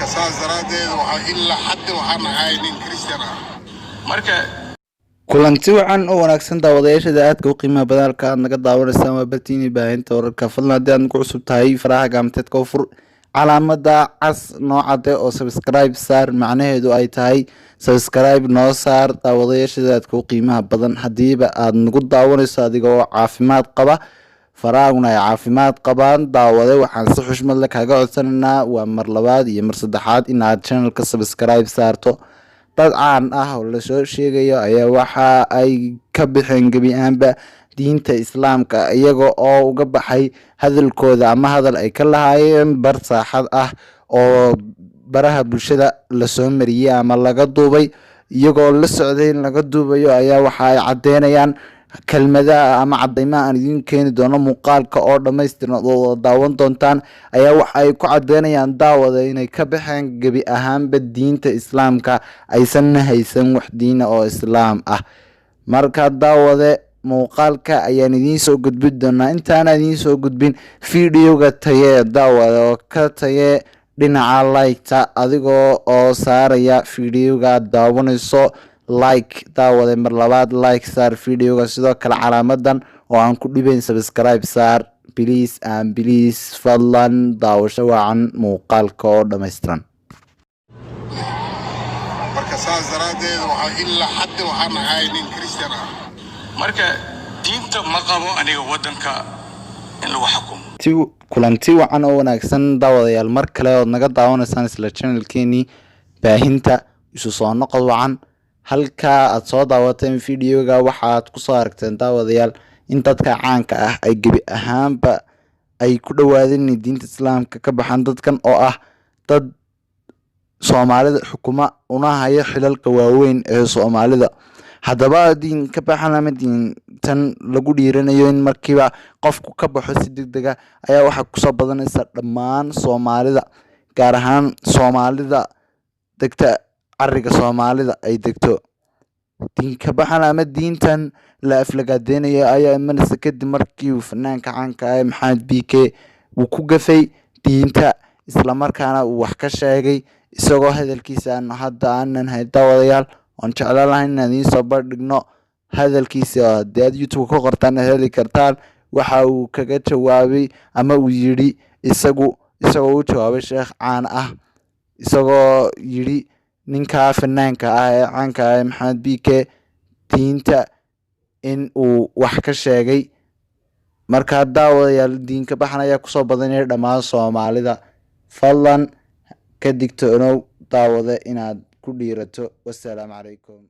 marka saas daraadeed waxa illa xad waxaan ahay nin Christian ah marka kulanti wacan oo wanaagsan daawadayaasha aadka u qiimaha badalka aad naga daawanaysaa waa bartiini baahinta wararka fadlan haddii aad ku cusub tahay faraha gacmeedka u fur calaamada cas noocade oo subscribe saar macnaheedu ay tahay subscribe noo saar daawadayaasha aadka u qiimaha badan hadiiba aad nagu daawanayso adigoo caafimaad qaba faraaguna ay caafimaad qabaan daawade waxaan si xushmad leh kaga codsanaynaa waa mar labaad iyo mar saddexaad inaad channelka subscribe saarto dad caan ah oo la soo sheegayo ayaa waxa ay ka bixeen gabi ahaanba diinta islaamka iyaga oo uga baxay hadalkooda ama hadal ay ka lahaayeen bar saaxad ah oo baraha bulshada la soo mariyay ama laga duubay iyagoo la socday in laga duubayo ayaa waxa ay cadeynayaan kelmadaha ama cadeymaha aan idin keeni doono muuqaalka oo dhammaystiran oo daawan doontaan ayaa waxa ay ku cadeynayaan daawada inay ka baxeen gebi ahaanba diinta islaamka aysan haysan wax diina oo islaam ah marka daawade muuqaalka ayaan idiin soo gudbin doonaa intaana idiin soo gudbin fiidiyowga tayee daawada oo ka tayee dhinaca like-ta adigoo oo saaraya fiidiyowga daawanayso like daawade mar labaad like saar fiidiyowga sidoo kale calaamadan oo aan ku dhibayn subscribe saar please and please fadlan daawasho wacan muuqaalka oo dhammaystiran marka saas daraadeed waxa illa xad waxaan ahay nin Christian ah marka diinta ma qabo aniga wadanka in lagu xukumo kulanti wacan oo wanaagsan daawadayaal mar kale oo naga daawanaysaan isla channelkeeni baahinta isu soo noqod wacan halka aad soo daawateen fiidiyowga waxaad ku soo aragteen daawadayaal in dadka caanka ah ay gebi ahaanba ay ku dhawaadeen diinta islaamka ka baxan dadkan oo ah dad Soomaalida xukuma una haya xilalka waaweyn ee Soomaalida haddaba diin ka baxan ama diintan lagu dhiiranayo in markiiba qofku ka baxo si degdeg ah ayaa waxa ku soo badanaysa dhammaan Soomaalida gaar ahaan Soomaalida degta ariga Soomaalida ay degto diin ka baxan ama diintan la aflagaadeynaya ayaa imanaysa kadib markii uu fanaanka caanka ah Maxamed BK uu ku gafay diinta isla markaana uu wax ka sheegay isagoo hadalkiisa hadda aanan daawadayaal on jeclaan lahayn inaan idiin soo bandhigno hadalkiisa haddii aad YouTube ku qortaan heli kartaan waxa uu kaga jawaabay ama uu yidhi isagoo u jawaabay sheekh caan ah isagoo yidhi ninka fanaanka ah ee caanka ah Maxamed BK diinta in uu wax ka sheegay marka daawadayaal diin ka baxan ayaa kusoo badanaya dhammaan Soomaalida fadlan ka digtoonow daawada inaad ku dhiirato wassalaamu calaykum